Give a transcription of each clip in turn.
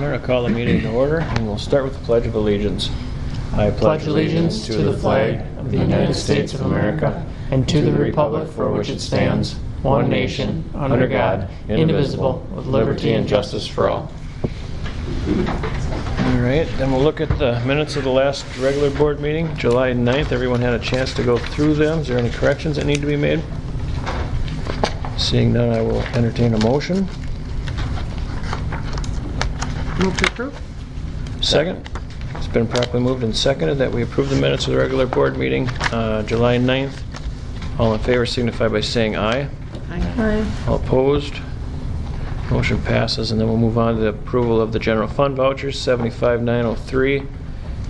I'm going to call the meeting to order, and we'll start with the Pledge of Allegiance. I pledge allegiance to the flag of the United States of America and to the republic for which it stands, one nation, under God, indivisible, with liberty and justice for all. All right, then we'll look at the minutes of the last regular board meeting, July 9th. Everyone had a chance to go through them. Is there any corrections that need to be made? Seeing none, I will entertain a motion. Move to approve. Second. It's been properly moved and seconded that we approve the minutes of the regular board meeting, July 9th. All in favor signify by saying aye. Aye. All opposed? Motion passes, and then we'll move on to the approval of the general fund vouchers, 75,903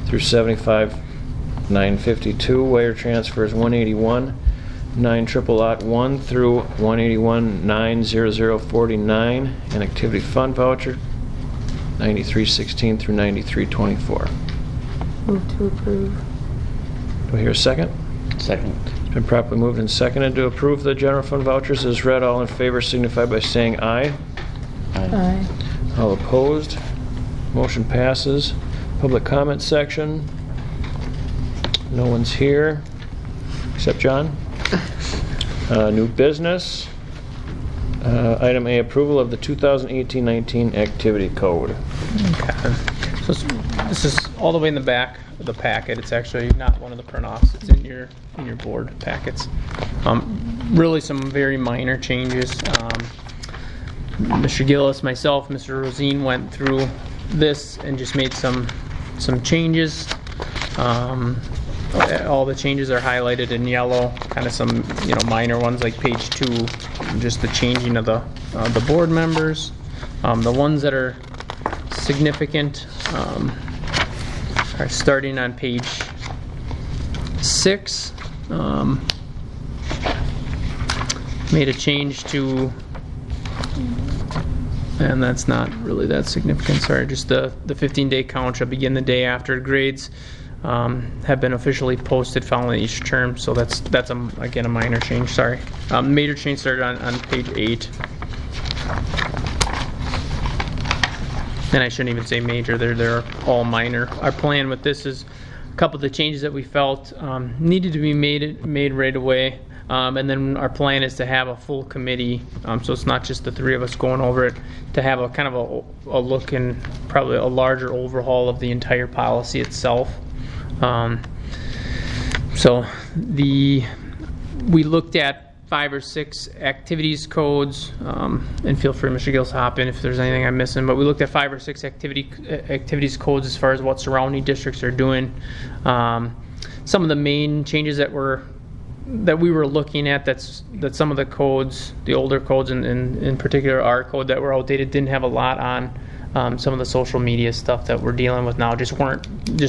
through 75,952. Wire transfers 181, 9 triple lot 1 through 181, 90049, and activity fund voucher 9316 through 9324. Move to approve. Do I hear a second? Second. It's been properly moved and seconded to approve the general fund vouchers as read. All in favor signify by saying aye. Aye. All opposed? Motion passes. Public comment section. No one's here except John. New business. Item A, approval of the 2018-19 activity code. Okay. So this is all the way in the back of the packet. It's actually not one of the print-offs. It's in your board packets. Really some very minor changes. Mr. Gillis, myself, Mr. Rosine went through this and just made some changes. All the changes are highlighted in yellow. Kind of some minor ones like page 2, just the changing of the board members. The ones that are significant are starting on page 6. Made a change to, and that's not really that significant, sorry, just the 15-day count shall begin the day after grades have been officially posted following each term. So that's again a minor change, sorry. Major change started on page 8. And I shouldn't even say major, they're all minor. Our plan with this is a couple of the changes that we felt needed to be made right away. And then our plan is to have a full committee, so it's not just the 3 of us going over it, to have a kind of a look and probably a larger overhaul of the entire policy itself. So we looked at 5 or 6 activities codes, and feel free, Mr. Gills, hop in if there's anything I'm missing, but we looked at 5 or 6 activities codes as far as what surrounding districts are doing. Some of the main changes that we were looking at, that some of the codes, the older codes, and in particular our code that were outdated, didn't have a lot on. Some of the social media stuff that we're dealing with now just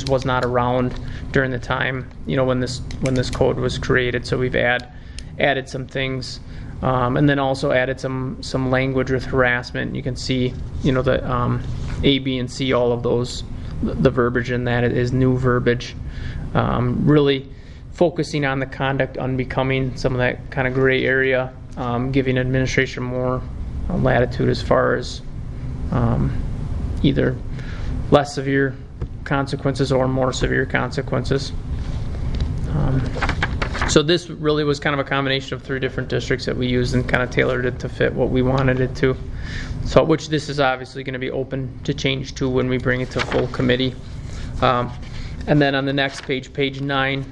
was not around during the time when this code was created. So we've added some things, and then also added some language with harassment. You can see the A, B, and C, all of those, the verbiage in that is new verbiage, really focusing on the conduct unbecoming, some of that kind of gray area, giving administration more latitude as far as either less severe consequences or more severe consequences. So this really was kind of a combination of 3 different districts that we used and kind of tailored it to fit what we wanted it to. So which this is obviously going to be open to change to when we bring it to full committee. And then on the next page, page 9,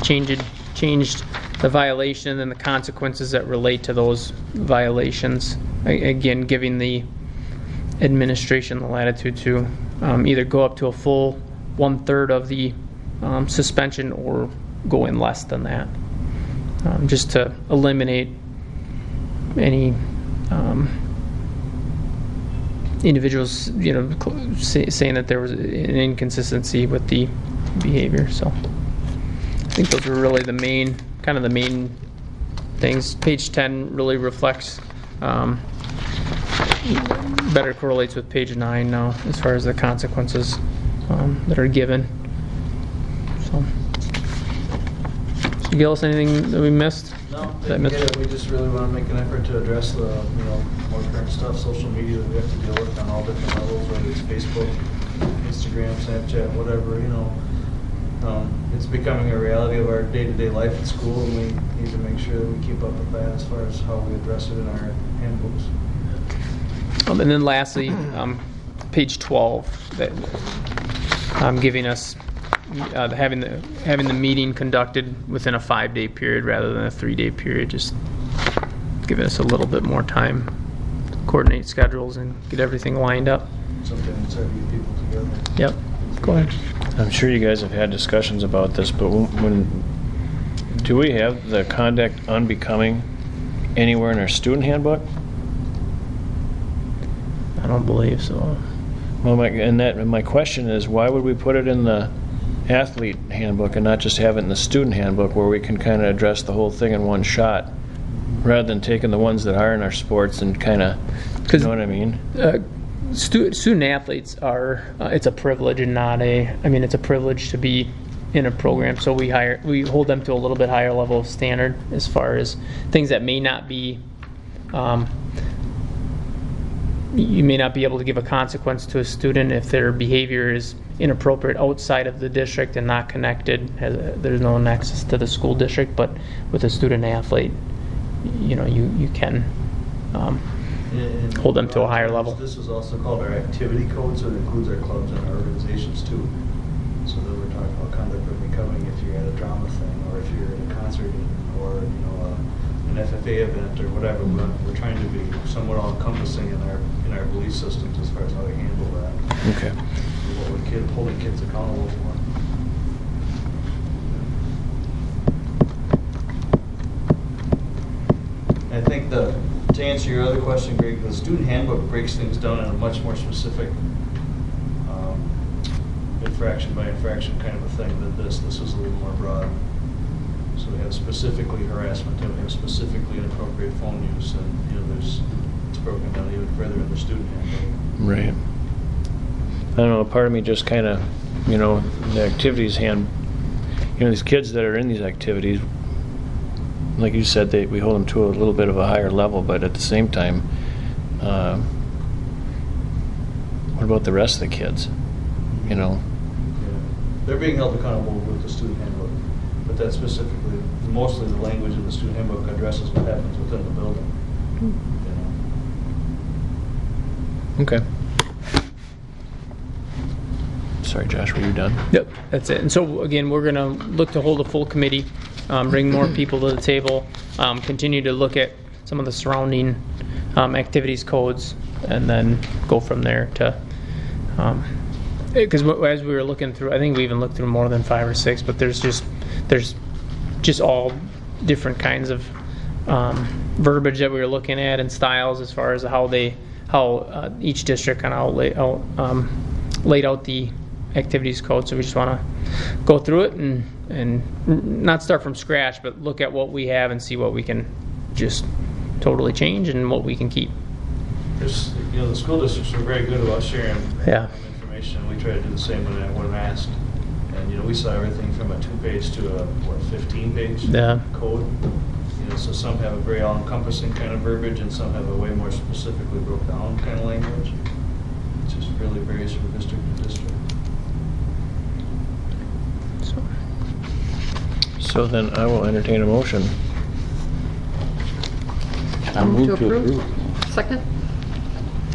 changed the violation and the consequences that relate to those violations. Again, giving the administration the latitude to either go up to a full 1/3 of the suspension or go in less than that, just to eliminate any individuals saying that there was an inconsistency with the behavior. So I think those were really the main things. Page 10 really reflects better correlates with page 9 now as far as the consequences that are given. So Gillis, anything that we missed? No, That missed- we just really want to make an effort to address the, more current stuff, social media that we have to deal with on all different levels, whether it's Facebook, Instagram, Snapchat, whatever, It's becoming a reality of our day-to-day life at school, and we need to make sure that we keep up with that as far as how we address it in our handbooks. And then lastly, page 12, that giving us having the meeting conducted within a 5-day period rather than a 3-day period, just giving us a little bit more time to coordinate schedules and get everything lined up. Something that's hard to get people together. Yep. Go ahead. I'm sure you guys have had discussions about this, but do we have the conduct unbecoming anywhere in our student handbook? I don't believe so. Well, my question is, why would we put it in the athlete handbook and not just have it in the student handbook, where we can kind of address the whole thing in one shot, rather than taking the ones that are in our sports and kind of, you know what I mean? Student athletes are, it's a privilege and not it's a privilege to be in a program, so we hold them to a little bit higher level of standard as far as things that may not be, you may not be able to give a consequence to a student if their behavior is inappropriate outside of the district and not connected. There's no nexus to the school district, but with a student athlete, you can hold them to a higher level. This is also called our activity code, so it includes our clubs and our organizations too. So that we're talking about conduct unbecoming if you're at a drama thing, or if you're at a concert, or an FFA event, or whatever. We're trying to be somewhat all-encompassing in our belief systems as far as how to handle that. Okay. What we're holding kids accountable for. I think to answer your other question, Greg, the student handbook breaks things down in a much more specific infraction by infraction kind of a thing than this. This is a little more broad. So we have specifically harassment, and we have specifically inappropriate phone use, and it's broken down even further in the student handbook. Right. I don't know, part of me just kind of, the activities these kids that are in these activities, like you said, we hold them to a little bit of a higher level, but at the same time, what about the rest of the kids? Yeah. They're being held accountable with the student handbook, but that's specifically, mostly the language in the student handbook addresses what happens within the building. Okay. Sorry, Josh, were you done? Yep, that's it. And so again, we're going to look to hold a full committee, bring more people to the table, continue to look at some of the surrounding activities codes, and then go from there to, because as we were looking through, I think we even looked through more than 5 or 6, but there's just all different kinds of verbiage that we were looking at and styles as far as how each district kind of laid out the activities code. So we just want to go through it and not start from scratch, but look at what we have and see what we can just totally change and what we can keep. The school districts are very good about sharing information. We try to do the same when asked. And we saw everything from a 2-page to a 15-page code. So some have a very all-encompassing kind of verbiage, and some have a way more specifically broke down kind of language. It just really varies from district to district. So then I will entertain a motion. I move to approve. Second?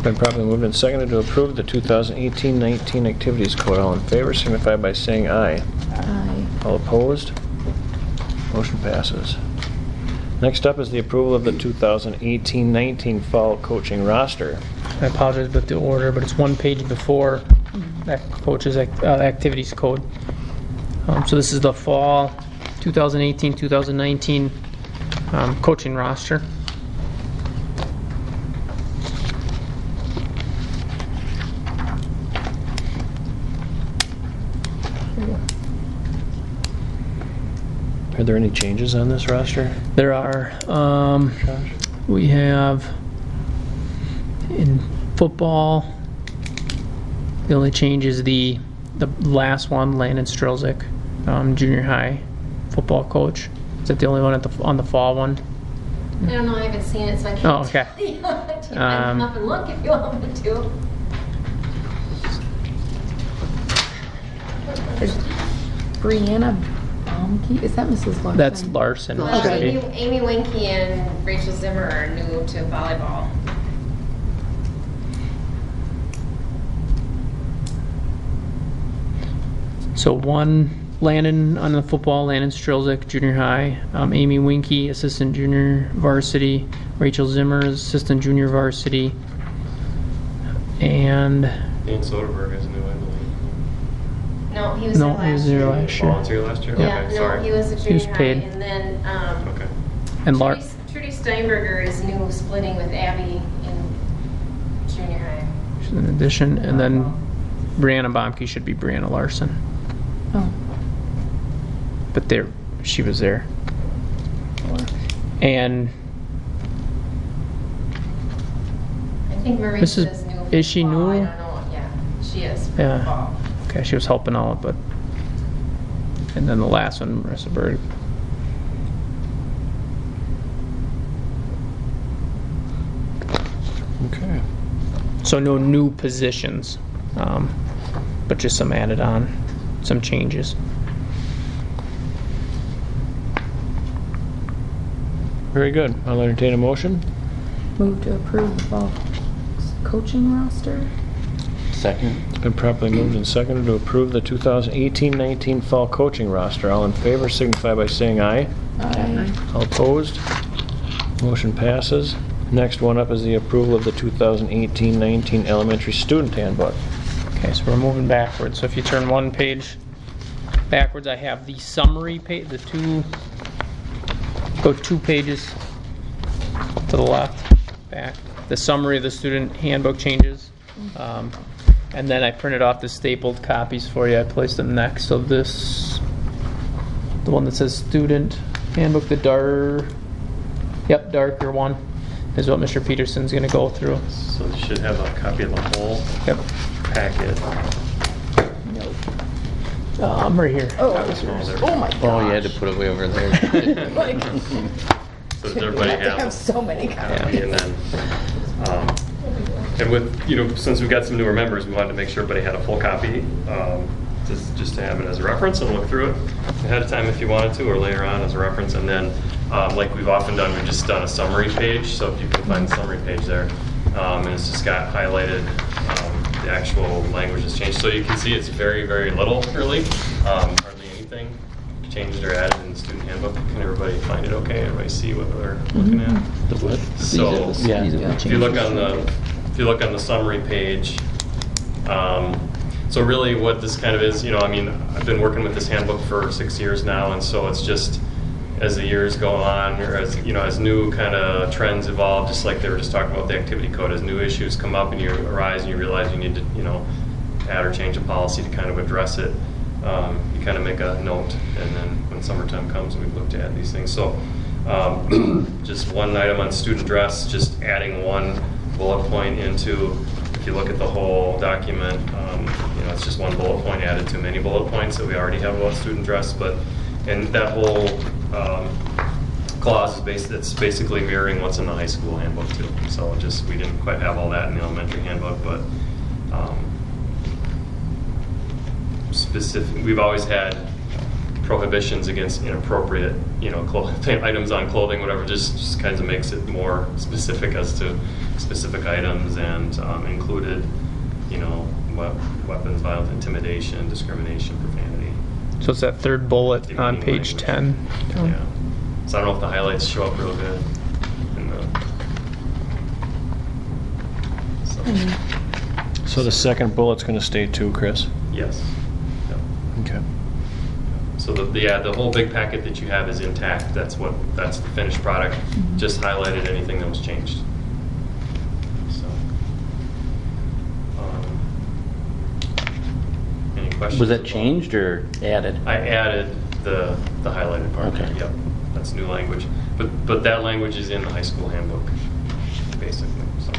Been properly moved and seconded to approve the 2018-19 activities code. All in favor signify by saying aye. Aye. All opposed? Motion passes. Next up is the approval of the 2018-19 fall coaching roster. I apologize with the order, but it's one page before that coach's activities code. So this is the fall 2018-2019 coaching roster. Are there any changes on this roster? There are. We have in football. The only change is the last one, Landon Strelzik, junior high football coach. Is that the only one on the fall one? I don't know, I haven't seen it, so I can't Oh, okay. tell you. You can come up and look if you want me to. Is Brianna Baumke, is that Mrs. Larson? That's Larson. Okay. Amy Winky and Rachel Zimmer are new to volleyball. So one, Landon on the football, Landon Strelzik, junior high. Amy Winky, assistant junior varsity. Rachel Zimmer, assistant junior varsity. And Dan Soderberg is new, I believe. No, he was there last year. he was there last year. Volunteer last year? Yeah, Okay, no, sorry. he was a He was junior high, paid. and then Okay. And Trudy Steinberger is new, splitting with Abby in junior high. in addition, and then Brianna Baumke should be Brianna Larson. Oh, But she was there. And I think Marisa is new. is she for fall. new? I don't know. Yeah, she is for Yeah. fall. Okay, she was helping out, but. And then the last one, Marissa Berg. Okay. So no new positions, but just some added on, some changes. Very good. I'll entertain a motion. move to approve the fall coaching roster. Second. It's been properly moved and seconded to approve the 2018-19 fall coaching roster. All in favor signify by saying aye. Aye. All opposed? Motion passes. Next one up is the approval of the 2018-19 elementary student handbook. Okay, so we're moving backwards. So if you turn one page backwards, I have the summary page, go 2 pages to the left, back. The summary of the student handbook changes. And then I printed off the stapled copies for you. I placed them next. So the one that says student handbook, the darker one, is what Mr. Peterson's going to go through. So you should have a copy of the whole Yep. packet. Right here. Oh, There. oh my gosh. Oh, you had to put it way over there. Like, So does everybody I have to have have so many copies. copy? And then, and with, since we've got some newer members, we wanted to make sure everybody had a full copy, just to have it as a reference and look through it ahead of time if you wanted to, or later on as a reference. And then, like we've often done, we've just done a summary page. So if you can find the summary page there, and it's just got highlighted, the actual language has changed. So you can see it's very, very little, really, hardly anything changed or added in the student handbook. Can everybody find it okay? Everybody see what they're looking at? The what? So Yeah. if you look on the summary page, so really what this kind of is, I've been working with this handbook for 6 years now, and so it's just as the years go on, or as new kind of trends evolve, just like they were just talking about the activity code, as new issues come up and you arise and you realize you need to, add or change a policy to kind of address it, you kind of make a note, and then when summertime comes, we've looked at these things. So just one item on student dress, just adding one bullet point into, if you look at the whole document, it's just one bullet point added to many bullet points that we already have about student dress, and that whole clause is basically mirroring what's in the high school handbook too. So we didn't quite have all that in the elementary handbook, but specific. We've always had prohibitions against inappropriate, items on clothing, whatever. Just kind of makes it more specific as to specific items, and included, weapons, violence, intimidation, discrimination, profanity. So it's that third bullet on Demeaning page language. 10. Yeah. So I don't know if the highlights show up real good in the. So the second bullet's going to stay too, Chris? Yes. Yep. Okay. So the whole big packet that you have is intact. That's the finished product. Just highlighted anything that was changed. So, any questions? Was that about- changed or added? I added the highlighted part. Okay. Yep, that's new language. But that language is in the high school handbook, basically. So,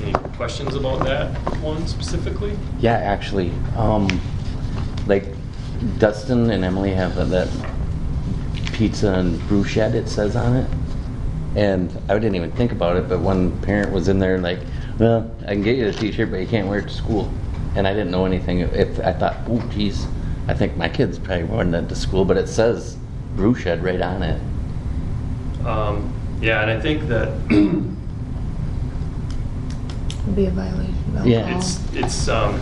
any questions about that one specifically? Yeah, actually, like Dustin and Emily have that pizza and brew shed, it says on it. And I didn't even think about it, but one parent was in there like, well, I can get you a t-shirt, but you can't wear it to school. And I didn't know anything. If I thought, oh, geez, I think my kid's probably wearing that to school, but it says brew shed right on it. Yeah, and I think that Would be a violation of alcohol. Yeah. it's trying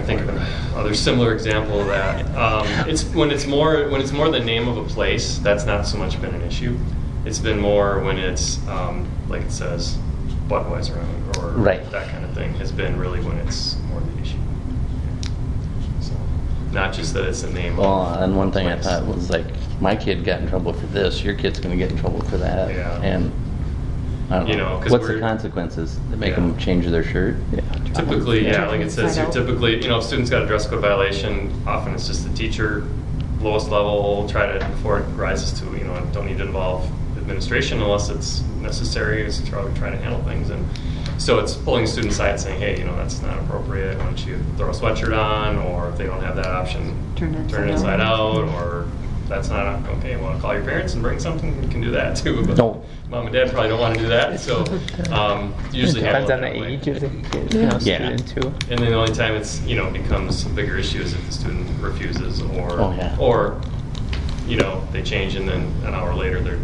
to think of another similar example of that. It's when it's more the name of a place, that's not so much been an issue. It's been more when it's like it says Budweiser or Right. that kind of thing has been really when it's more the issue. So not just that it's the name. Well, of and one a thing I place. thought was like, my kid got in trouble for this, your kid's gonna get in trouble for that. Yeah. And I don't You know, know, 'cause what's the we're- consequences? They make Yeah. them change their shirt? Yeah. Typically, yeah, like it says Inside here, out. typically, you know, if students got a dress code violation, often it's just the teacher, lowest level, try to, before it rises to, you know, don't need to involve administration unless it's necessary, is try to handle things. And so it's pulling the student aside saying, hey, you know, that's not appropriate, why don't you throw a sweatshirt on, or if they don't have that option, Turn it turn it inside inside out. out, or that's not, okay, want to call your parents and bring something, you can do that too. But No. mom and dad probably don't want to do that, so usually Depends handle on it the that way. age of the kid, Yeah. student too. And then the only time it's, you know, becomes a bigger issue is if the student refuses or, Oh, yeah. or, you know, they change and then an hour later they're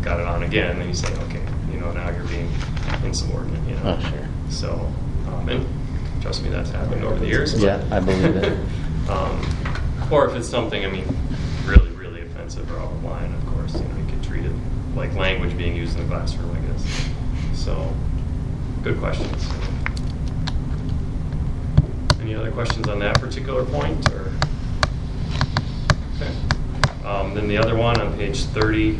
got it on again, and you say, okay, you know, now you're being insubordinate, you know. Oh, sure. So, and trust me, that's happened over the years. but, Yeah, I believe it. or if it's something, I mean, really, really offensive or out of line, of course, you know, you could treat it like language being used in the classroom, I guess. So, good questions. Any other questions on that particular point, or? Okay. Then the other one on page 30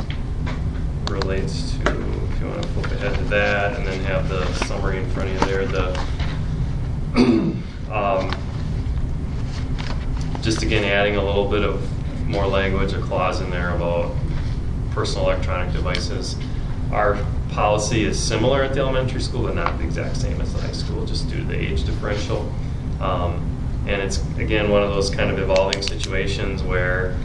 relates to, if you want to flip ahead to that, and then have the summary in front of you there, just again adding a little bit of more language, a clause in there about personal electronic devices. Our policy is similar at the elementary school, but not the exact same as the high school, just due to the age differential. And it's, again, one of those kind of evolving situations where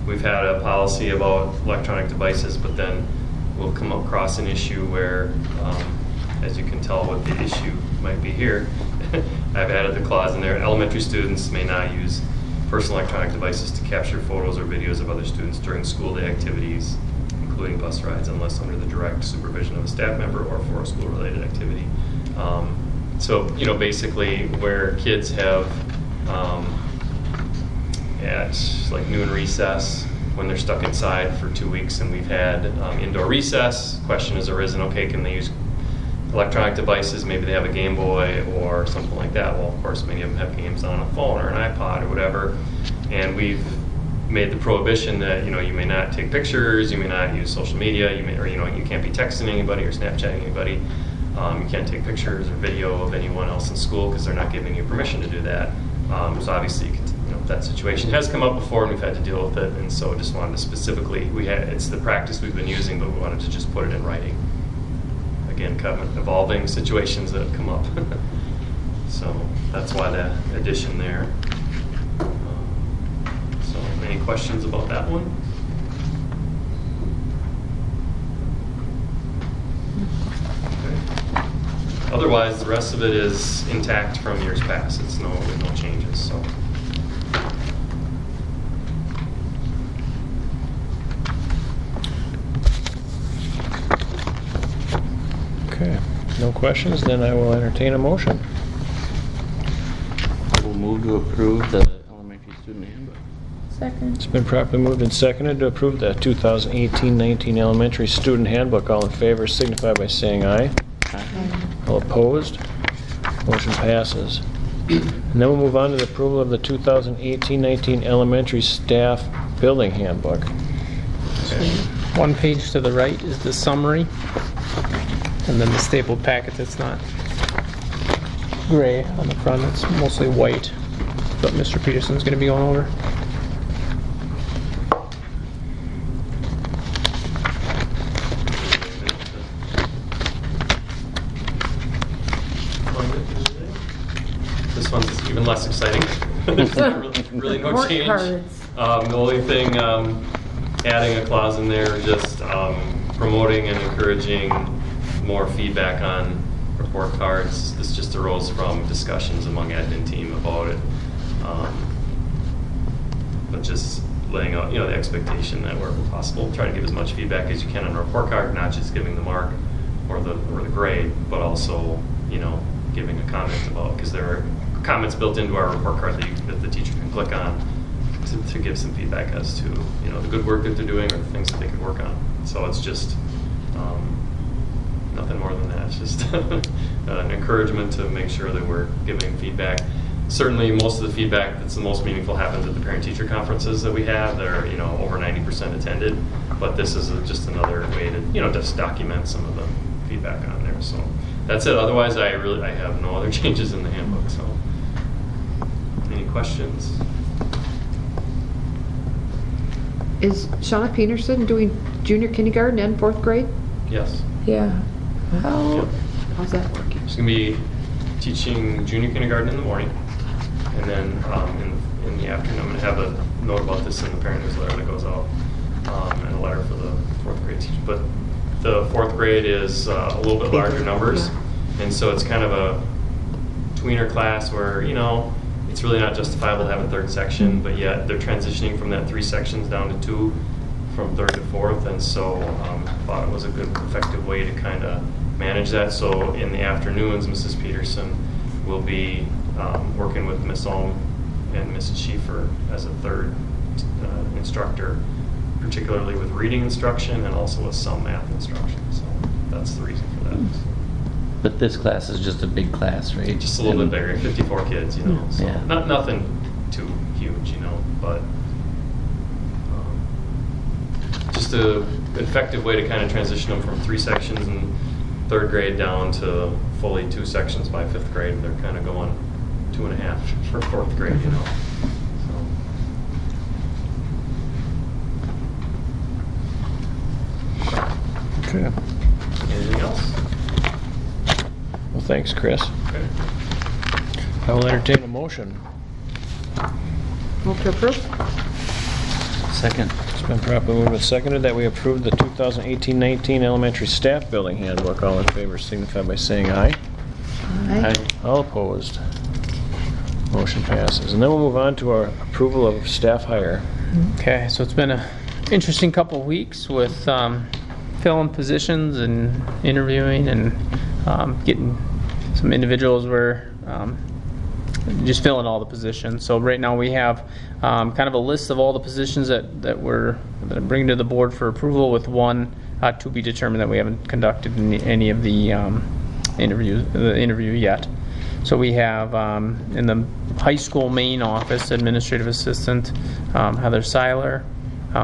we've had a policy about electronic devices, but then we'll come across an issue where, as you can tell what the issue might be here, I've added the clause in there, elementary students may not use personal electronic devices to capture photos or videos of other students during school day activities, including bus rides, unless under the direct supervision of a staff member or for a school-related activity. So, you know, basically where kids have at like noon recess, when they're stuck inside for 2 weeks and we've had indoor recess, question has arisen, okay, can they use electronic devices? Maybe they have a Game Boy or something like that. Well, of course, many of them have games on a phone or an iPod or whatever. And we've made the prohibition that, you know, you may not take pictures, you may not use social media, you may, or, you know, you can't be texting anybody or Snapchatting anybody. You can't take pictures or video of anyone else in school because they're not giving you permission to do that. So obviously, you know, that situation has come up before and we've had to deal with it. And so just wanted to specifically, it's the practice we've been using, but we wanted to just put it in writing. Again, kind of evolving situations that have come up. So that's why the addition there. So any questions about that one? Okay. Otherwise, the rest of it is intact from years past. It's no changes. So. Okay, no questions, then I will entertain a motion. I will move to approve the elementary student handbook. Second. It's been properly moved and seconded to approve the 2018-19 elementary student handbook. All in favor signify by saying aye. All opposed? Motion passes. And then we'll move on to the approval of the 2018-19 elementary staff building handbook. One page to the right is the summary, and then the stapled packet that's not gray on the front, it's mostly white, but Mr. Peterson's going to be going over. This one's even less exciting. There's really no Report change. cards. The only thing, adding a clause in there, just promoting and encouraging more feedback on report cards. This just arose from discussions among admin team about it. But just laying out, the expectation that wherever possible, try to give as much feedback as you can on a report card, not just giving the mark or the grade, but also, giving a comment about, because there are comments built into our report card that the teacher can click on to give some feedback as to, the good work that they're doing or the things that they could work on. So it's just nothing more than that. It's just an encouragement to make sure that we're giving feedback. Certainly, most of the feedback that's the most meaningful happens at the parent-teacher conferences that we have. They're over 90% attended, but this is just another way to just document some of the feedback on there. So that's it. Otherwise, I have no other changes in the handbook. So, any questions? Is Shauna Peterson doing junior kindergarten and 4th grade? Yes. Yeah. Yep. How's that working? She's going to be teaching junior kindergarten in the morning, and then in the afternoon, I'm going to have a note about this in the parent newsletter that goes out, and a letter for the 4th grade teacher. But the 4th grade is a little bit larger numbers, and so it's kind of a tweener class where, it's really not justifiable to have a 3rd section, but yet they're transitioning from that 3 sections down to 2 from 3rd to 4th, and so I thought it was a good, effective way to kind of manage that. So in the afternoons, Mrs. Peterson will be working with Miss Olm and Mrs. Schieffer as a 3rd instructor, particularly with reading instruction and also with some math instruction. So that's the reason for that. But this class is just a big class, right? Just a little bit bigger, 54 kids, So Yeah. nothing too huge, but just a effective way to kind of transition them from 3 sections in 3rd grade down to fully 2 sections by 5th grade. They're kind of going 2.5 for 4th grade, So. Okay. Anything else? Well, thanks, Chris. Okay. I will entertain a motion. Move to approve? Second. It's been properly moved and seconded that we approve the 2018-19 elementary staff building handbook. All in favor signify by saying aye. Aye. All opposed. Motion passes. And then we'll move on to our approval of staff hire. Okay, so it's been an interesting couple of weeks with filling positions and interviewing and getting some individuals where just filling all the positions. So right now we have kind of a list of all the positions that I'm bringing to the board for approval, with one to be determined that we haven't conducted any of the interview yet. So we have in the high school main office, administrative assistant, Heather Seiler.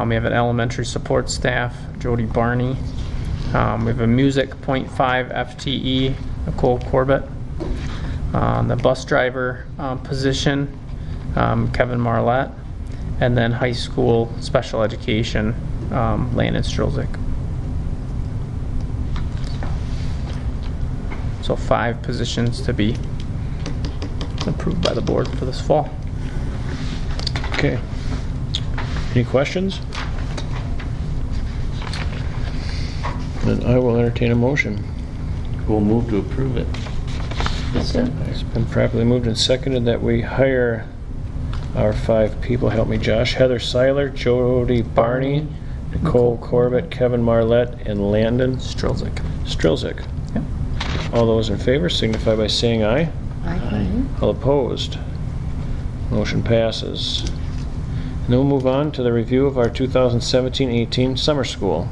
We have an elementary support staff, Jody Barney. We have a music .5 FTE, Nicole Corbett. The bus driver position, Kevin Marlette. And then high school special education, Landon Strelzik. So 5 positions to be approved by the board for this fall. Okay. Any questions? Then I will entertain a motion. We'll move to approve it. It's been properly moved and seconded that we hire our 5 people. Help me, Josh. Heather Seiler, Jody Barney, Nicole Corbett, Kevin Marlette, and Landon Strelzik. Yep. All those in favor signify by saying aye. Aye. All opposed. Motion passes. And then we'll move on to the review of our 2017-18 summer school.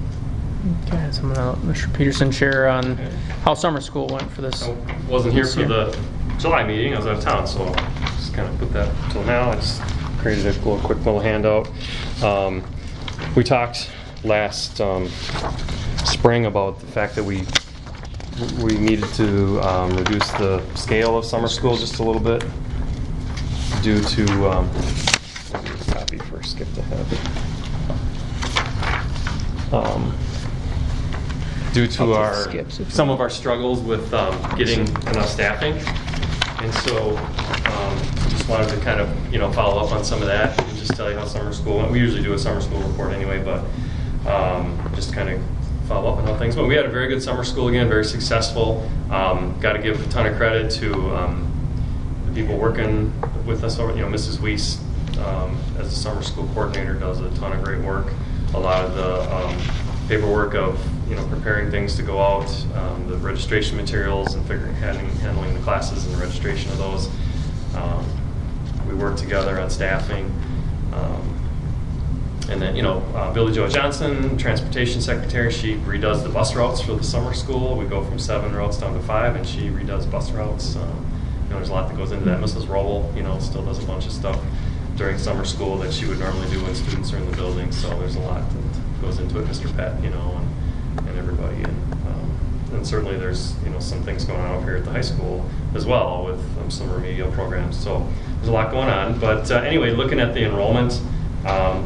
Okay, so I'm gonna let Mr. Peterson share on how summer school went for this. I wasn't here this for year. the July meeting. I was out of town, so just kind of put that until now. I just created a quick little handout. We talked last spring about the fact that we needed to reduce the scale of summer school just a little bit due to copy first, skipped ahead. Due to some of our struggles with getting enough staffing, and so just just wanted to kind of, follow up on some of that and just tell you how summer school went. We usually do a summer school report anyway, but just kind of follow up on how things went. We had a very good summer school again, very successful. Got to give a ton of credit to the people working with us over, Mrs. Weiss, as a summer school coordinator, does a ton of great work. A lot of the paperwork of preparing things to go out, the registration materials and handling the classes and the registration of those. We work together on staffing. And then, Billy Joe Johnson, transportation secretary, she redoes the bus routes for the summer school. We go from 7 routes down to 5, and she redoes bus routes. There's a lot that goes into that. Mrs. Roble, still does a bunch of stuff during summer school that she would normally do when students are in the building. So there's a lot that goes into it. Mr. Pett, and everybody. And certainly there's, some things going on over here at the high school as well with some remedial programs. So there's a lot going on. But anyway, looking at the enrollment,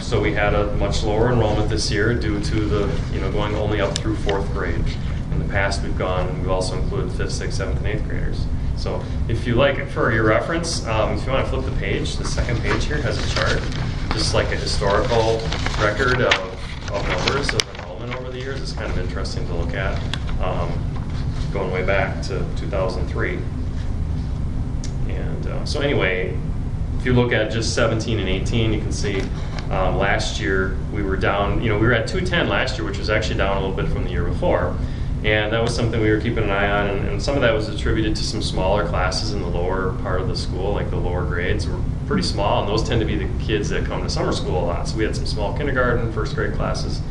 so we had a much lower enrollment this year due to the, going only up through 4th grade. In the past, we've also included 5th, 6th, 7th, and 8th graders. So if you like, for your reference, if you want to flip the page, the second page here has a chart, just like a historical record of numbers of enrollment over the years. It's kind of interesting to look at, going way back to 2003. And so anyway, if you look at just 17 and 18, you can see last year we were down, we were at 210 last year, which was actually down a little bit from the year before. And that was something we were keeping an eye on, and some of that was attributed to some smaller classes in the lower part of the school, like the lower grades were pretty small, and those tend to be the kids that come to summer school a lot. So we had some small kindergarten, 1st grade classes.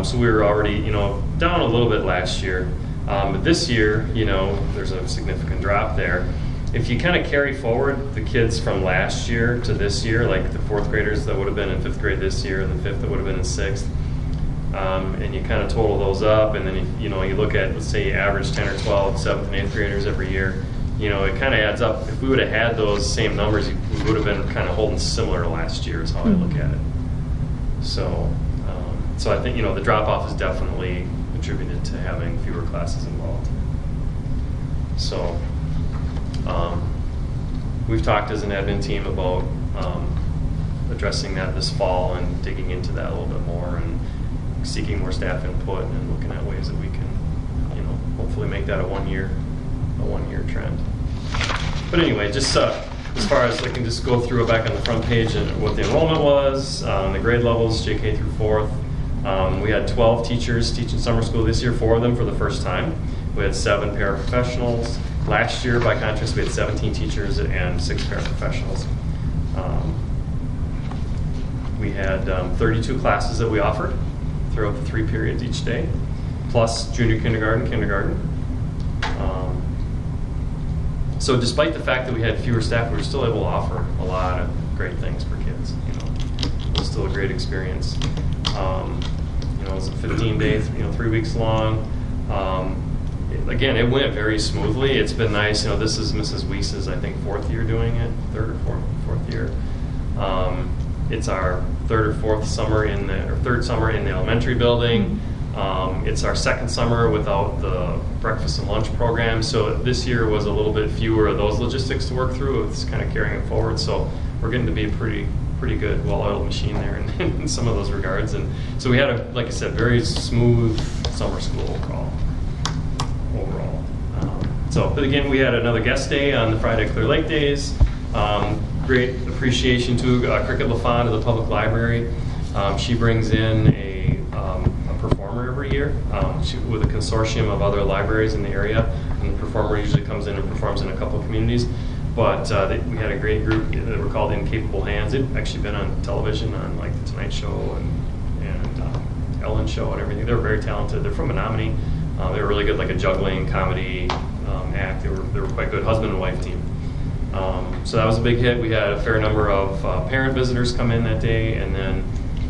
So we were already, down a little bit last year. But this year, there's a significant drop there. If you kind of carry forward the kids from last year to this year, like the 4th graders that would have been in 5th grade this year and the 5th that would have been in 6th, and you kind of total those up, and then you look at, let's say you average 10 or 12 7th and 8th graders every year, it kind of adds up. If we would have had those same numbers, we would have been kind of holding similar to last year is how I look at it. So I think, the drop-off is definitely attributed to having fewer classes involved. So we've talked as an admin team about addressing that this fall and digging into that a little bit more and seeking more staff input and looking at ways that we can, hopefully make that a one-year trend. But anyway, just as far as I can just go through it back on the front page and what the enrollment was, the grade levels, JK through 4th. We had 12 teachers teaching summer school this year, 4 of them for the first time. We had 7 paraprofessionals. Last year, by contrast, we had 17 teachers and 6 paraprofessionals. We had 32 classes that we offered throughout the 3 periods each day, plus junior kindergarten, kindergarten. So despite the fact that we had fewer staff, we were still able to offer a lot of great things for kids. It was still a great experience. It was a 15-day, 3 weeks long. Again, it went very smoothly. It's been nice. This is Mrs. Weiss's, I think, 4th year doing it, 3rd or 4th year. It's our 3rd or 4th summer or 3rd summer in the elementary building. It's our 2nd summer without the breakfast and lunch program. So this year was a little bit fewer of those logistics to work through. It's kind of carrying it forward. So we're getting to be a pretty good, well-oiled machine there in some of those regards. And so we had like I said, very smooth summer school overall. But again, we had another guest day on the Friday Clear Lake Days. Great appreciation to Cricket LaFond of the Public Library. She brings in a performer every year with a consortium of other libraries in the area, and the performer usually comes in and performs in a couple of communities. But we had a great group that were called Incapable Hands. They've actually been on television on like The Tonight Show and Ellen Show and everything. They're very talented. They're from Menominee. They were really good, like a juggling comedy act. They were quite good, husband and wife team. So that was a big hit. We had a fair number of parent visitors come in that day, and then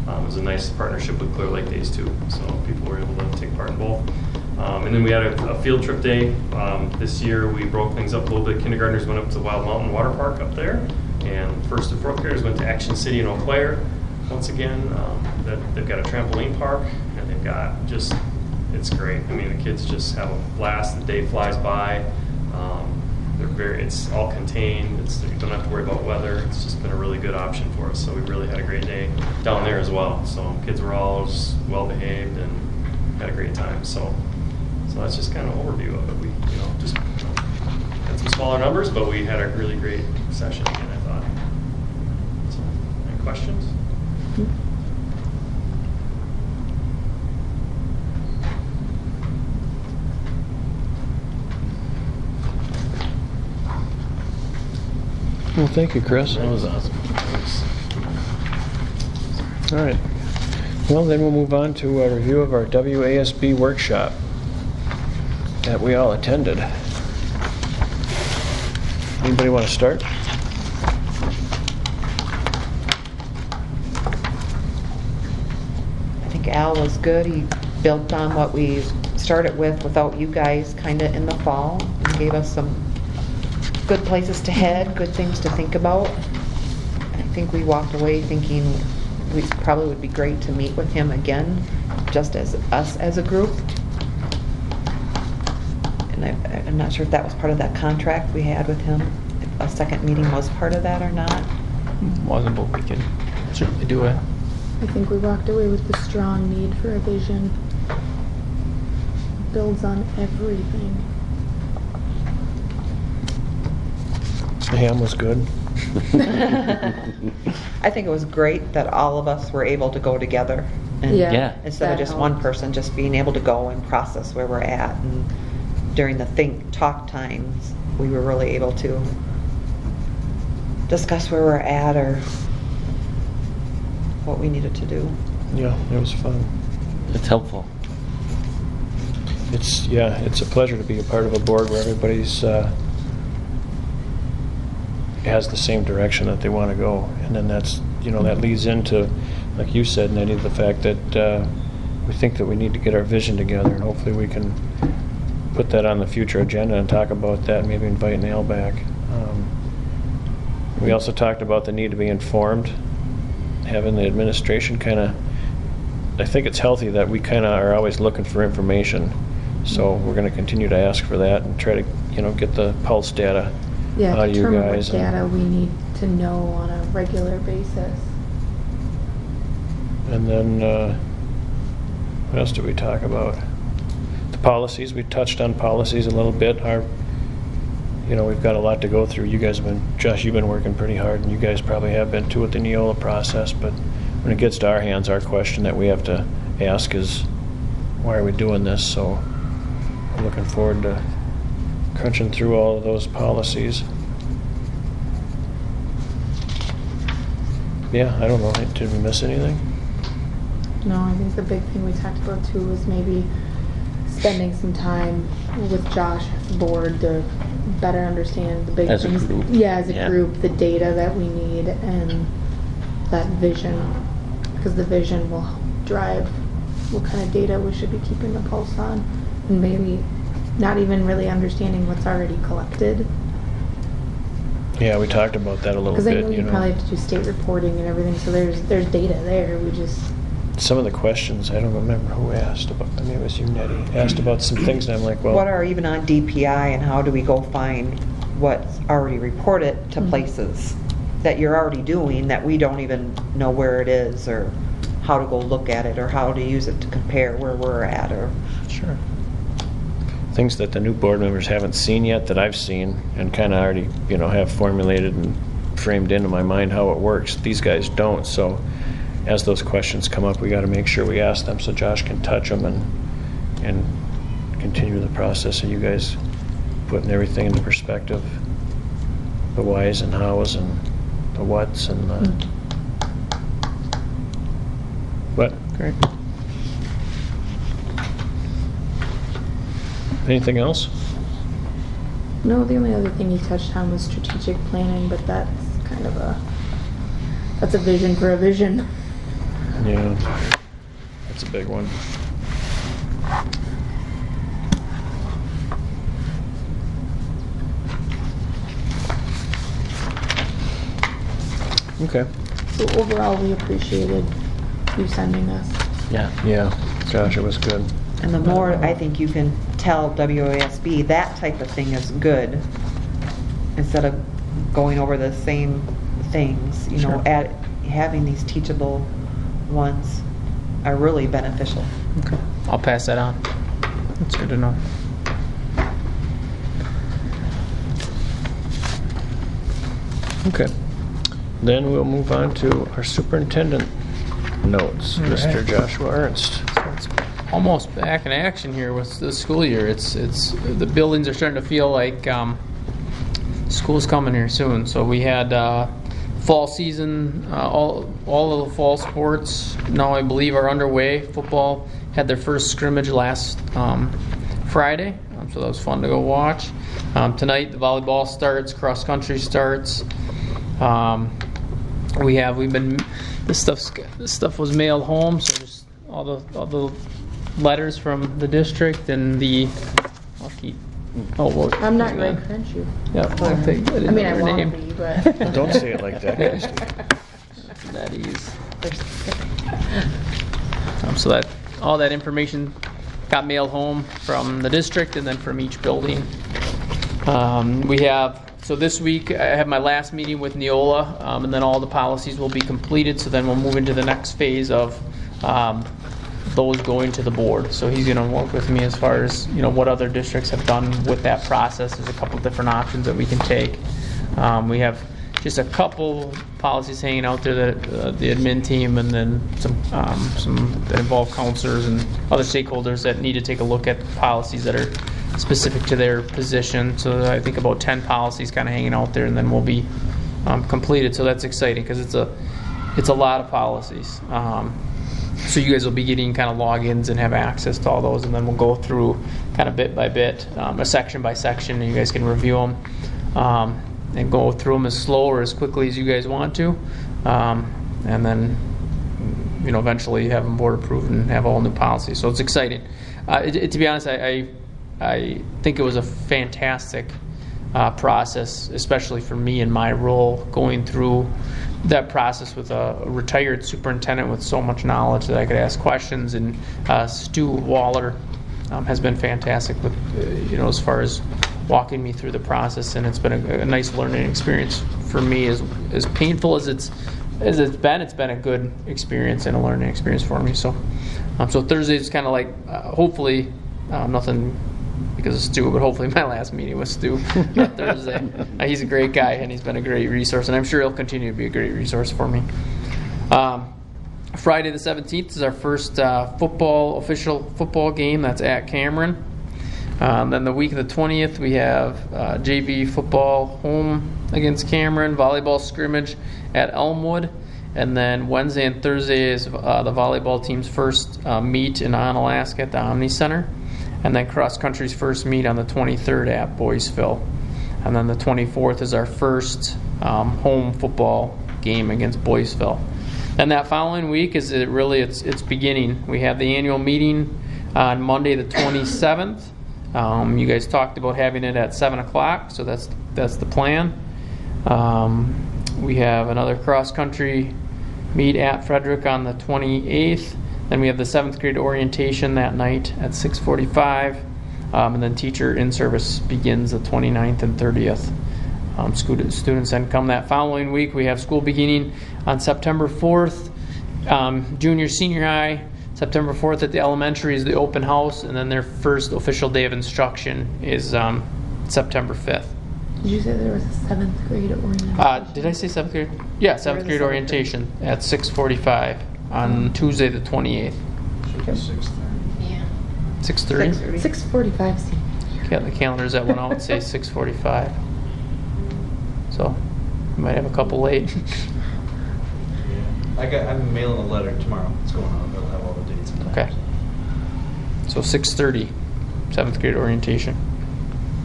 it was a nice partnership with Clear Lake Days too. So people were able to take part in both. And then we had a field trip day. This year we broke things up a little bit. Kindergartners went up to Wild Mountain Water Park up there, and 1st and 4th graders went to Action City in Eau Claire. Once again, they've got a trampoline park, and they've got it's great. I mean, the kids just have a blast. The day flies by. it's all contained. You don't have to worry about weather. It's just been a really good option for us. So we really had a great day down there as well. So kids were all just well behaved and had a great time. So that's just kind of an overview of it. We just had some smaller numbers, but we had a really great session again, I thought. So, any questions? Well, thank you, Chris. That was awesome. All right. Well, then we'll move on to a review of our WASB workshop that we all attended. Anybody want to start? I think Al was good. He built on what we started with without you guys kind of in the fall and gave us some good places to head, good things to think about. I think we walked away thinking we probably would be great to meet with him again, just as us as a group. And I'm not sure if that was part of that contract we had with him, if a second meeting was part of that or not. Wasn't, but we could certainly do it. I think we walked away with the strong need for a vision. Builds on everything. The ham was good. I think it was great that all of us were able to go together. And Yeah. instead of that just one helped. person just being able to go and process where we're at. And during the talk times, we were really able to discuss where we're at or what we needed to do. Yeah, it was fun. It's helpful. It's a pleasure to be a part of a board where everybody's has the same direction that they want to go, and then that's that leads into, like you said, Nettie, the fact that we think that we need to get our vision together, and hopefully we can put that on the future agenda and talk about that, and maybe invite Neil back. We also talked about the need to be informed, having the administration I think it's healthy that we are always looking for information. So we're going to continue to ask for that and try to, get the pulse data Yeah, out of you determine guys. what data we need to know on a regular basis. And then, what else did we talk about? The policies. We touched on policies a little bit. We've got a lot to go through. You guys Josh, you've been working pretty hard, and you guys probably have been too with the Neola process. But when it gets to our hands, our question that we have to ask is, why are we doing this? So I'm looking forward to crunching through all of those policies. Yeah, I don't know. Did we miss anything? No, I think the big thing we talked about too was maybe spending some time with Josh as a board to better understand the big As a things. group. Yeah, as a Yeah. group, the data that we need and that vision, because the vision will drive what kind of data we should be keeping the pulse on, and maybe not even really understanding what's already collected. Yeah, we talked about that a little Because I bit. know you probably have to do state reporting and everything, so there's data there. We just Some of the questions, I don't remember who asked about. I mean, it was you, Nettie, asked about some things, and I'm like, well, What are even on DPI and how do we go find what's already reported to places that you're already doing that we don't even know where it is or how to go look at it or how to use it to compare where we're at or. sure. Things that the new board members haven't seen yet that I've seen and kind of already, have formulated and framed into my mind how it works. These guys don't, so as those questions come up, we got to make sure we ask them so Josh can touch them and continue the process of you guys putting everything into perspective, the whys and hows and the whats and the what? Great. Anything else? No, the only other thing he touched on was strategic planning, but that's kind of that's a vision for a vision. Yeah, that's a big one. Okay. So overall, we appreciated you sending us. Yeah. Yeah, gosh, it was good. And the more I think you can tell WASB that type of thing is good, instead of going over the same things, you know, Sure. having these teachable ones are really beneficial. Okay. I'll pass that on. That's good to know. Okay. Then we'll move on to our superintendent notes, All right. Mr. Joshua Ernst. It's almost back in action here with the school year. It's the buildings are starting to feel like school's coming here soon. So we had fall season, all of the fall sports now I believe are underway. Football had their first scrimmage last Friday, so that was fun to go watch. Tonight the volleyball starts, cross country starts. This stuff was mailed home, so just all the letters from the district and I'll keep. Oh, well, I'm not going to crunch you. Yeah, I'll take. I mean, I her won't name. be, but. Don't say it like that. That ease. So that all that information got mailed home from the district and then from each building. So this week I have my last meeting with Neola, and then all the policies will be completed. So then we'll move into the next phase of those going to the board. So he's going to work with me as far as what other districts have done with that process. There's a couple different options that we can take. We have just a couple policies hanging out there that the admin team and then some that involve counselors and other stakeholders that need to take a look at policies that are specific to their position. So I think about 10 policies kind of hanging out there, and then we'll be completed. So that's exciting because it's a lot of policies. So you guys will be getting kind of logins and have access to all those, and then we'll go through kind of bit by bit, a section by section, and you guys can review them and go through them as slow or as quickly as you guys want to, and then eventually have them board approved and have all new policies. So it's exciting. To be honest, I think it was a fantastic process, especially for me in my role, going through that process with a retired superintendent with so much knowledge that I could ask questions. And Stu Waller has been fantastic with, as far as walking me through the process, and it's been a nice learning experience for me. As painful as it's been a good experience and a learning experience for me. So Thursday is kind of like hopefully nothing because of Stu, but hopefully my last meeting with Stu Thursday. He's a great guy, and he's been a great resource, and I'm sure he'll continue to be a great resource for me. Friday the 17th is our first official football game. That's at Cameron. Then the week of the 20th, we have JV football home against Cameron, volleyball scrimmage at Elmwood, and then Wednesday and Thursday is the volleyball team's first meet in Onalaska at the Omni Center. And then cross country's first meet on the 23rd at Boyceville. And then the 24th is our first home football game against Boyceville. And that following week is it's beginning. We have the annual meeting on Monday the 27th. You guys talked about having it at 7 o'clock, so that's the plan. We have another cross country meet at Frederick on the 28th. Then we have the 7th grade orientation that night at 6:45, and then teacher in-service begins the 29th and 30th. Students then come that following week. We have school beginning on September 4th, junior, senior high. September 4th at the elementary is the open house, and then their first official day of instruction is September 5th. Did you say there was a 7th grade orientation? Did I say 7th grade? Yeah, 7th grade orientation at 6:45 on Tuesday the 28th. Should be 6:30. Yeah. 6:30? 6:45. Yeah, the calendars that went out say 6:45. So, we might have a couple late. Yeah. I'm mailing a letter tomorrow. It's going on. They'll have all the dates and times. Okay. So 6:30, 7th grade orientation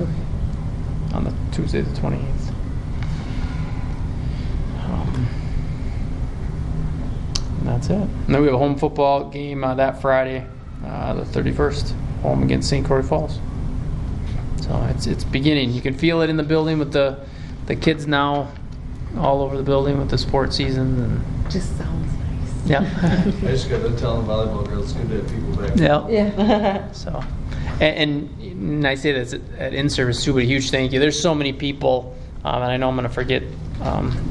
Okay. on the Tuesday the 28th. And that's it. And then we have a home football game that Friday, the 31st, home against St. Croix Falls. So it's beginning. You can feel it in the building with the kids now all over the building with the sports season. And Just sounds nice. yeah. I just got done telling volleyball girls it's good to have people back. Yeah. Yeah. So, and I say this at in-service too, but a huge thank you. There's so many people and I know I'm going to forget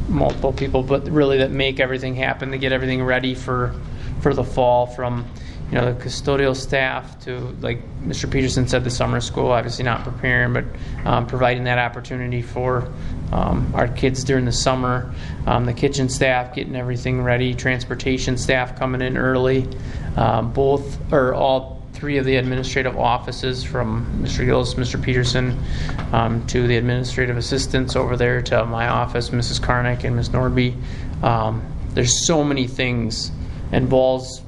multiple people, but really that make everything happen to get everything ready for the fall, from the custodial staff to, like Mr. Peterson said, the summer school, obviously not preparing, but providing that opportunity for our kids during the summer, the kitchen staff getting everything ready, transportation staff coming in early, all three of the administrative offices, from Mr. Gillis, Mr. Peterson, to the administrative assistants over there, to my office, Mrs. Karnick and Ms. Nordby. There's so many things and balls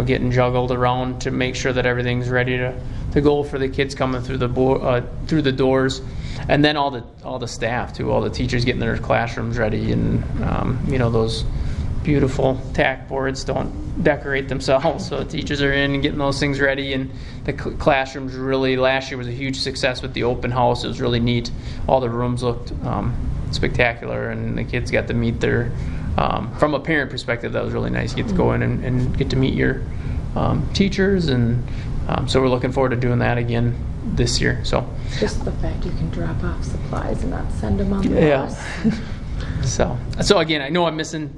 getting juggled around to make sure that everything's ready to go for the kids coming through the doors, and then all the staff too, all the teachers getting their classrooms ready, and those beautiful tack boards don't decorate themselves, so the teachers are in and getting those things ready, and the classrooms really, last year was a huge success with the open house. It was really neat. All the rooms looked spectacular, and the kids got to meet their from a parent perspective, that was really nice. You get to go in and get to meet your teachers, and so we're looking forward to doing that again this year. So just the fact you can drop off supplies and not send them on the bus. So again, I know I'm missing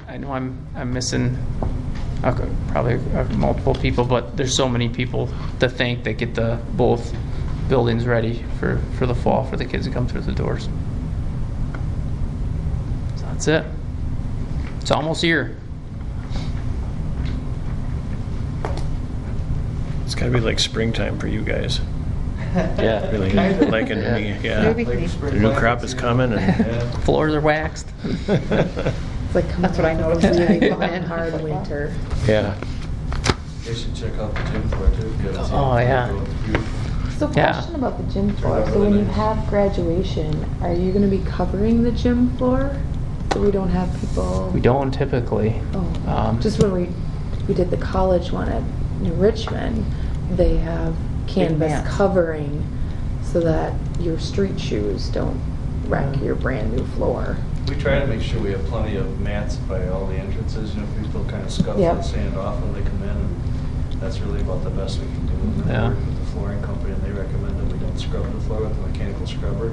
probably multiple people, but there's so many people to thank that get both buildings ready for the fall for the kids to come through the doors. So that's it. It's almost here. It's got to be like springtime for you guys. Yeah. Really, like the new crop is coming, and Floors are waxed. It's like That's what I noticed. really coming hard winter. yeah. They should check out the gym floor too. Oh, yeah. So Yeah. question about the gym floor. So when you have graduation, are you going to be covering the gym floor? So we don't have people... We don't typically. Just when we did the college one at New Richmond, they have canvas mats. covering so that your street shoes don't wreck your brand new floor. We try to make sure we have plenty of mats by all the entrances. People kind of scuff Yep. and sand off when they come in, and that's really about the best we can do. And then Yeah. we work with the flooring company, and they recommend that we don't scrub the floor with a mechanical scrubber.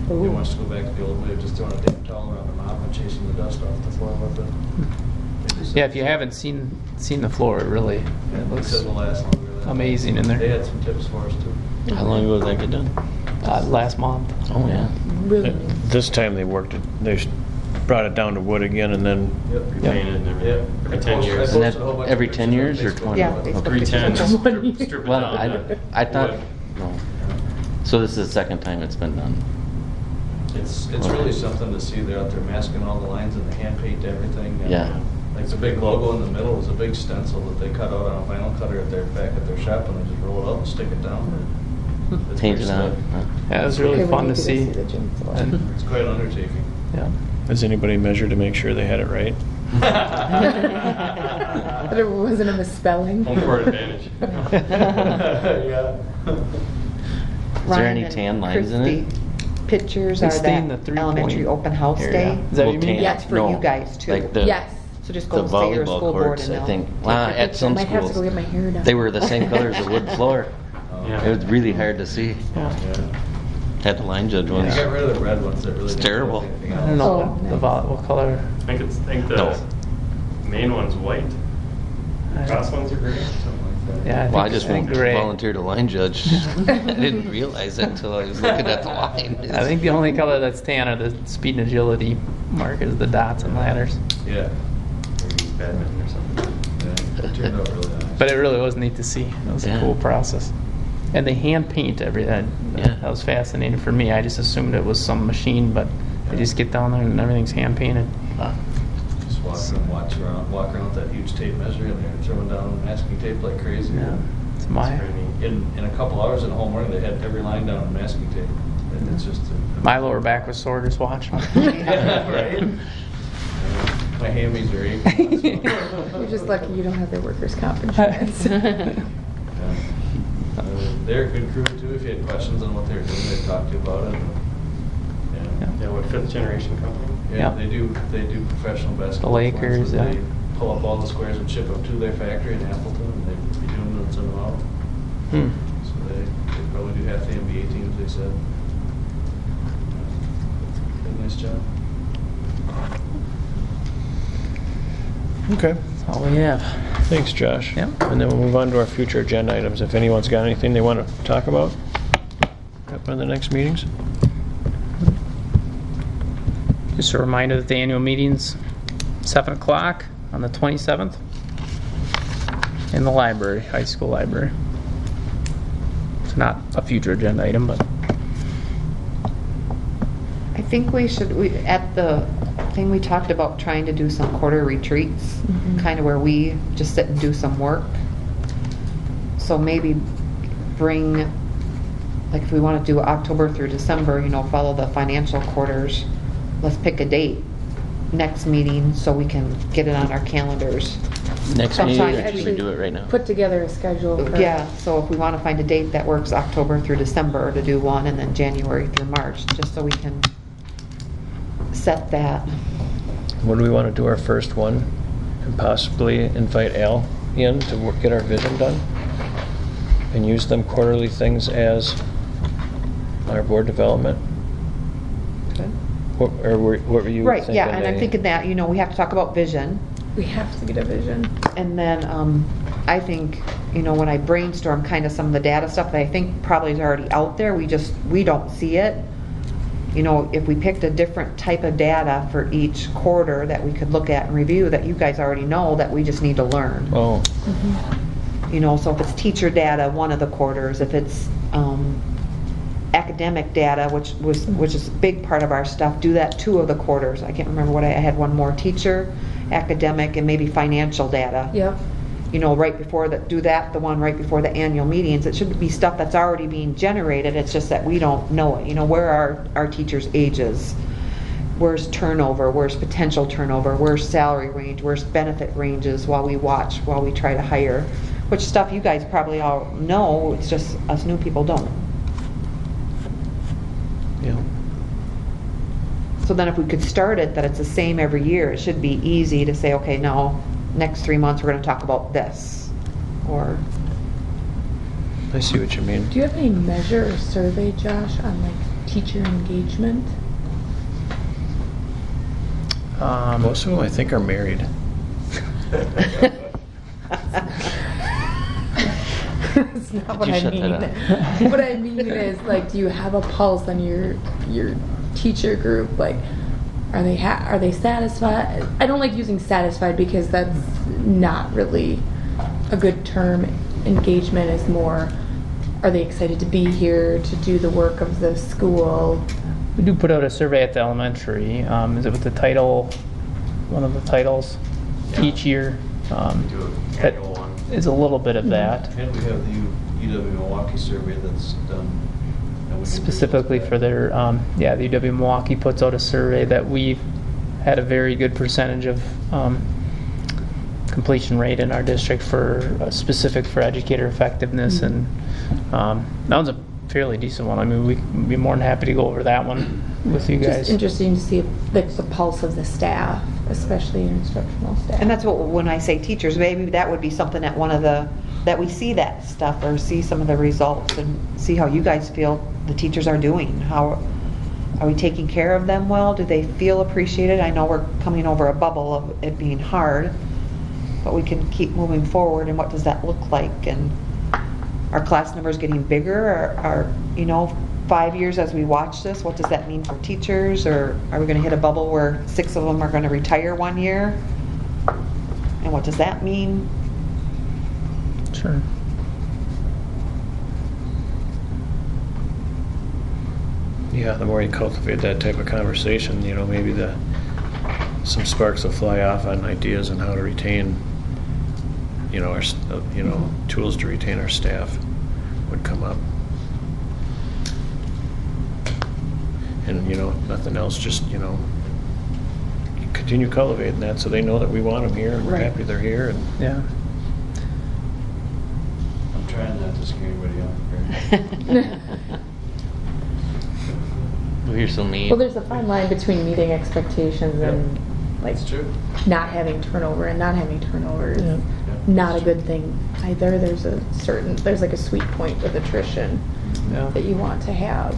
Ooh. They want us to go back to the old way of just throwing a damp towel around the mop and chasing the dust off the floor with it. They just- Yeah, if you haven't seen the floor, it really Yeah, it looks it'll last longer. than- amazing in there. They had some tips for us too. How long ago did that get done? Last month. Oh, yeah. Really? This time they worked it. They brought it down to wood again, and then Yep. Repainted and everything. Yeah. Every 10 years. Isn't that every 10 years or 20? Yeah, Okay. Facebook. Every 10, just One strip it Well, down. I thought, Wood. no. So this is the second time it's been done? It's really something to see. They're out there masking all the lines and the hand paint everything. And, Yeah. Like the big logo in the middle was a big stencil that they cut out on a vinyl cutter at their back at their shop, and they just roll it up and stick it down. It's Paint pretty it on? slick. Yeah, it was really Okay, we fun need to go see. the gym floor. And, It's quite an undertaking. yeah. has anybody measured to make sure they had it right? But it wasn't a misspelling. Home court advantage. Yeah. Is there any Ryan and tan lines in it? Christy, Pictures They are stay in the that 3-point elementary open house area. day. Is that what Well, you mean? tan- Yeah, it's for no, you guys, too. Like the, Yes. So just the go stay your volleyball school board courts, and I they'll think. take Well, your at some I might have to go schools, get my hair done. they were the same color as the wood floor. Yeah. It was really hard to see. Yeah. Yeah. Had the line judge They ones. got rid of the red ones that really. It's didn't do terrible. anything I else. don't know Oh, the nice. what color. I think the No. main one's white. Cross ones are gray. Something like that. Yeah, Well, I just think gray. volunteered to line judge. I didn't realize it until I was looking at the line. I think the only color that's tan are the speed and agility markers, the dots and ladders. Yeah. Maybe badminton or something. Yeah. It turned out really nice. But it really was neat to see. It was Yeah. a cool process. And they hand paint everything. Yeah. That was fascinating for me. I just assumed it was some machine, but they just get down there and everything's hand painted. Just walk around with that huge tape measure, and they're throwing down masking tape like crazy. Yeah. It's It's my pretty neat. In a couple hours in the whole morning, they had every line down in masking tape. And it's just. my lower back was sore just watching. Yeah, right. My hammies are aching. You're just lucky you don't have their workers' comp insurance. They're a good crew too. If you had questions on what they're doing, they'd talk to you about it. Yeah. Yeah, what, fifth generation company? Yeah. Yeah, they do professional basketball. Lakers, appliances. yeah. They pull up all the squares and ship them to their factory in Appleton, and they be doing them and send them out. Hmm. So they probably do half the NBA teams, they said. job. Okay. That's all we have. Thanks, Josh. Yep. And then we'll move on to our future agenda items. If anyone's got anything they want to talk about up on the next meetings. Just a reminder that the annual meeting's 7 o'clock on the 27th in the library, high school library. It's not a future agenda item, but I think at the thing we talked about trying to do some quarter retreats, kind of where we just sit and do some work. So maybe bring, like if we want to do October through December, follow the financial quarters, let's pick a date next meeting so we can get it on our calendars. Next meeting, Sometime or should we do it right now? Put together a schedule. For Yeah, so if we want to find a date that works October through December to do one, and then January through March, just so we can set that. When do we want to do our first one and possibly invite Al in to get our vision done and use them quarterly things as our board development? What were you Right, thinking? yeah, and I'm thinking that, we have to talk about vision. We have to get a vision. And then I think, when I brainstorm kind of some of the data stuff that I think probably is already out there, we don't see it. If we picked a different type of data for each quarter that we could look at and review that you guys already know that we just need to learn. Oh. So if it's teacher data, one of the quarters, if it's academic data, which is a big part of our stuff, do that 2 of the quarters. I can't remember what I had one more: teacher, academic, and maybe financial data. Yep. Right before do that, the one right before the annual meetings. It should be stuff that's already being generated. It's just that we don't know it. Where are our teachers' ages? Where's turnover? Where's potential turnover? Where's salary range? Where's benefit ranges while we try to hire? Which stuff you guys probably all know, it's just us new people don't. Yeah. So then if we could start it, that it's the same every year, it should be easy to say, okay, now, next 3 months, we're going to talk about this. Or, I see what you mean. Do you have any measure or survey, Josh, on teacher engagement? Most of them, I think, are married. That's not what You I shut mean. that What I mean is, do you have a pulse on your teacher group? Are they satisfied? I don't like using satisfied because that's not really a good term. Engagement is more, are they excited to be here to do the work of the school? we do put out a survey at the elementary. Is it with the title, one of the titles each year? Do an That annual one. is a little bit of that. And we have the UW Milwaukee survey that's done. And we can do Specifically those for back. their, the UW Milwaukee puts out a survey that we've had a very good percentage of completion rate in our district for specific for educator effectiveness, and that one's a fairly decent one. I mean, we'd be more than happy to go over that one with you guys. Just interesting to see the pulse of the staff, especially your instructional staff. and that's what, when I say teachers, maybe that would be something at that we see that stuff, or see some of the results, and see how you guys feel the teachers are doing. How are we taking care of them well? Do they feel appreciated? I know we're coming over a bubble of it being hard, but we can keep moving forward, and what does that look like? And are class numbers getting bigger? Are 5 years as we watch this, what does that mean for teachers? Or are we going to hit a bubble where 6 of them are going to retire 1 year? And what does that mean? Sure. Yeah, the more you cultivate that type of conversation, maybe some sparks will fly off on ideas on how to retain, our, tools to retain our staff would come up. And, nothing else, just, continue cultivating that so they know that we want them here and we're Right. happy they're here. And Yeah. I'm trying not to scare anybody off here. Oh, you're so mean. Well, there's a fine line between meeting expectations and That's true. not having turnover, and not having turnover is Yeah. not a good thing either. There's like a sweet point with attrition Yeah. that you want to have.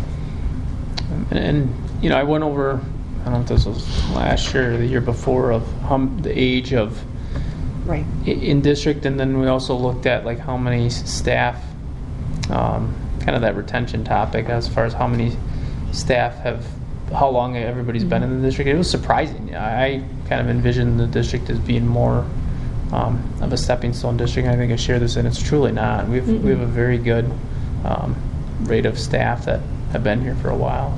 And I went over I don't know if this was last year or the year before, of the age of Right. in district, and then we also looked at like how many staff, kind of that retention topic as far as how many staff have, how long everybody's been in the district. It was surprising. I kind of envisioned the district as being more of a stepping stone district. I think I share this, and it's truly not. We have a very good rate of staff that have been here for a while.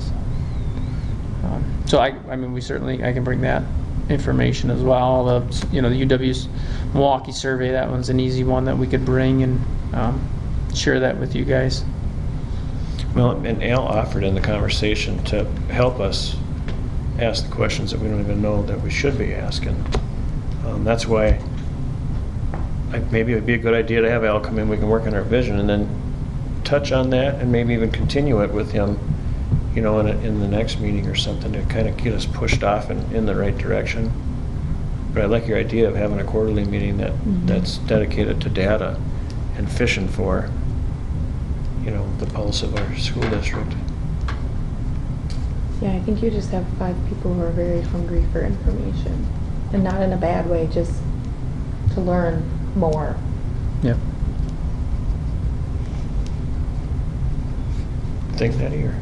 So I mean, we certainly, I can bring that information as well. The UW's Milwaukee survey, that one's an easy one that we could bring and share that with you guys. Well, and Al offered in the conversation to help us ask the questions that we don't even know that we should be asking. That's why maybe it would be a good idea to have Al come in. We can work on our vision and then touch on that, and maybe even continue it with him, in the next meeting or something, to kind of get us pushed off in the right direction. But I like your idea of having a quarterly meeting that's dedicated to data and fishing for, the pulse of our school district. Yeah, I think you just have 5 people who are very hungry for information, and not in a bad way, just to learn more. Yep. Think that here.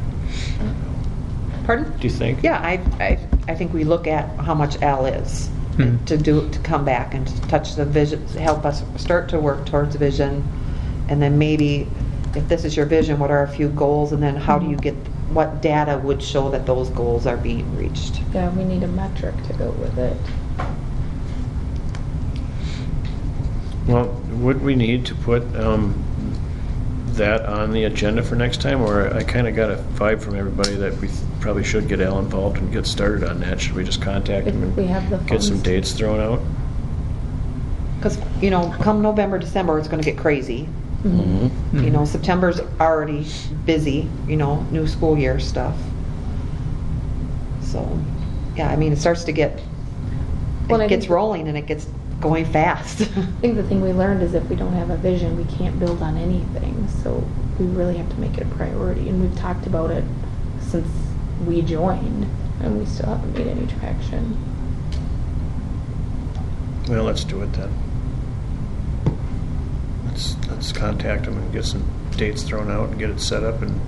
Pardon? Do you think? Yeah, I think we look at how much Al is to come back and to touch the vision, help us start to work towards vision, and then maybe if this is your vision, what are a few goals, and then how do you get, what data would show that those goals are being reached? Yeah, we need a metric to go with it. Well, would we need to put that on the agenda for next time, or I kind of got a vibe from everybody that we probably should get Al involved and get started on that? Should we just contact him and we have the get some funds. dates thrown out? Because, come November, December, it's going to get crazy. Mm-hmm. September's already busy, new school year stuff. So, yeah, I mean, it starts to get, Well, I it gets think- rolling and it gets going fast. I think the thing we learned is if we don't have a vision, we can't build on anything. So we really have to make it a priority. And we've talked about it since we joined, and we still haven't made any traction. Well, let's do it then. Let's contact him and get some dates thrown out and get it set up and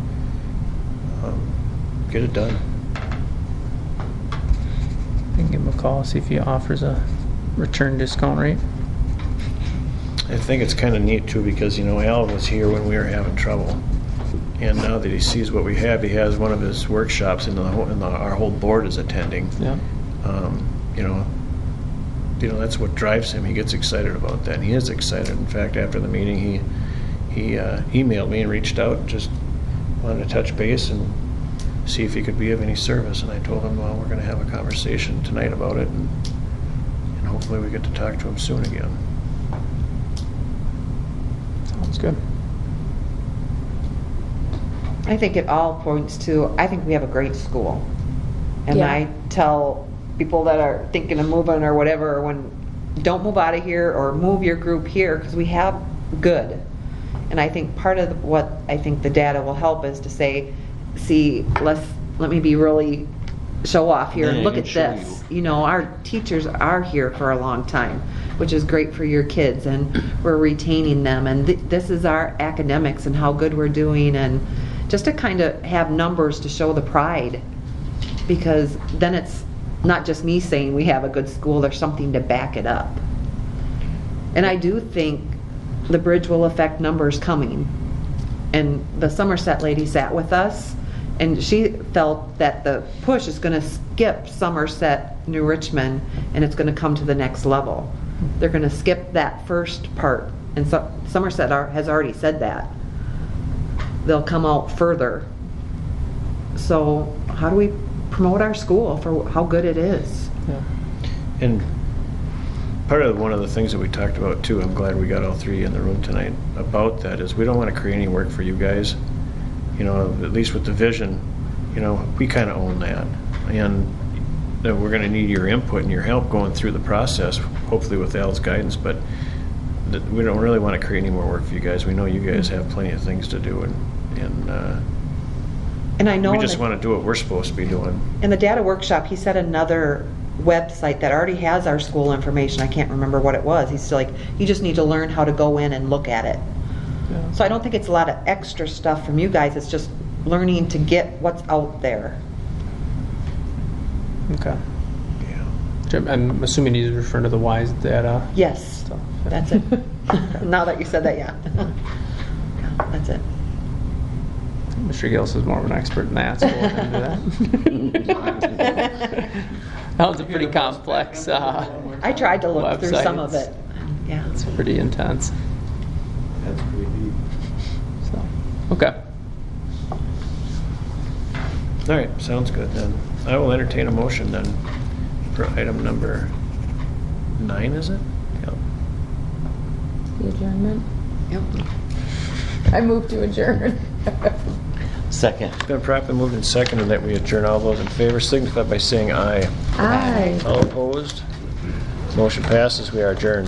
get it done. I can give him a call, see if he offers a return discount rate. I think it's kind of neat too, because Al was here when we were having trouble, and now that he sees what we have, he has one of his workshops, and our whole board is attending. Yeah. That's what drives him. He gets excited about that, and he is excited. In fact, after the meeting, he emailed me and reached out, just wanted to touch base and see if he could be of any service. And I told him, well, we're going to have a conversation tonight about it, and hopefully we get to talk to him soon again. Sounds good. I think it all points to, I think we have a great school. And Yeah. I tell people that are thinking of moving or whatever, don't move out of here or move your group here, because we have good. And I think part of what I think the data will help is to say, let me be really show off here and Yeah, look I at can show this. Our teachers are here for a long time, which is great for your kids, and we're retaining them, and this is our academics and how good we're doing, and just to kind of have numbers to show the pride, because then it's not just me saying we have a good school, there's something to back it up. And I do think the bridge will affect numbers coming. And the Somerset lady sat with us, and she felt that the push is going to skip Somerset, New Richmond, and it's going to come to the next level. They're going to skip that first part, and Somerset has already said that. They'll come out further. So how do we promote our school for how good it is? Yeah. And one of the things that we talked about too, I'm glad we got all three in the room tonight about that, is we don't want to create any work for you guys. At least with the vision, we kind of own that. And that we're going to need your input and your help going through the process, hopefully with Al's guidance, but we don't really want to create any more work for you guys. We know you guys have plenty of things to do, and And I know We in just the- want to do what we're supposed to be doing. in the data workshop, he said another website that already has our school information. I can't remember what it was. He's like, you just need to learn how to go in and look at it. So I don't think it's a lot of extra stuff from you guys. It's just learning to get what's out there. Okay. Yeah. I'm assuming he's referring to the WISE data. Yes, stuff. that's it. Now that you said that, yeah. Yeah, that's it. Mr. Gillis is more of an expert in that, so we'll let him do that. That was a pretty complex, I tried to look through some of website. it. Yeah. it's pretty intense. That's pretty deep. So, okay. All right, sounds good then. I will entertain a motion then for item number 9, is it? Yep. The adjournment. Yep. I move to adjourn. Second. It's been properly moved and seconded that we adjourn. All those in favor signify by saying aye. Aye. All opposed? Motion passes. We are adjourned.